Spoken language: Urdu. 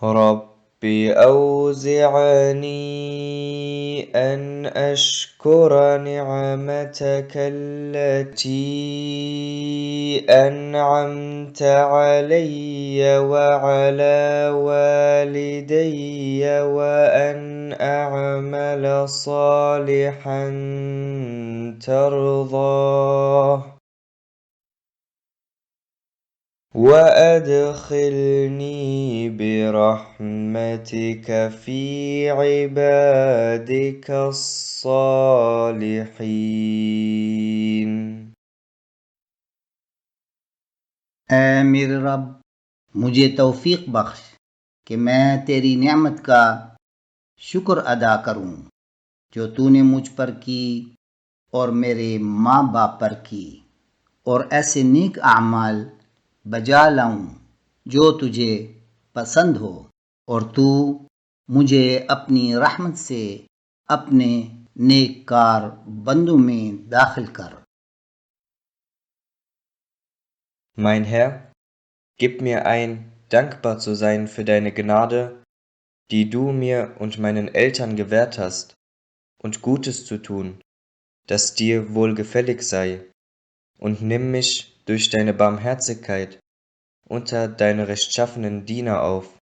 رب أوزعني أن أشكر نعمتك التي أنعمت علي وعلى والدي وأن أعمل صالحا ترضاه وأدخلني برحمتك في عبادك الصالحين. اے میرے رب، مجھے توفیق بخش کہ میں تیری نعمت کا شکر ادا کروں جو تو نے مجھ پر کی اور میرے ماں باپ پر کی، اور ایسے نیک اعمال بجا لاؤں جو تجھے پسند ہو، اور تو مجھے اپنی رحمت سے اپنے نیک کار بندوں میں داخل کر۔ Mein Herr, gib mir ein, dankbar zu sein für deine Gnade, die du mir und meinen Eltern gewährt hast, und Gutes zu tun, das dir wohlgefällig sei, und nimm mich durch deine Barmherzigkeit unter deine rechtschaffenen Diener auf.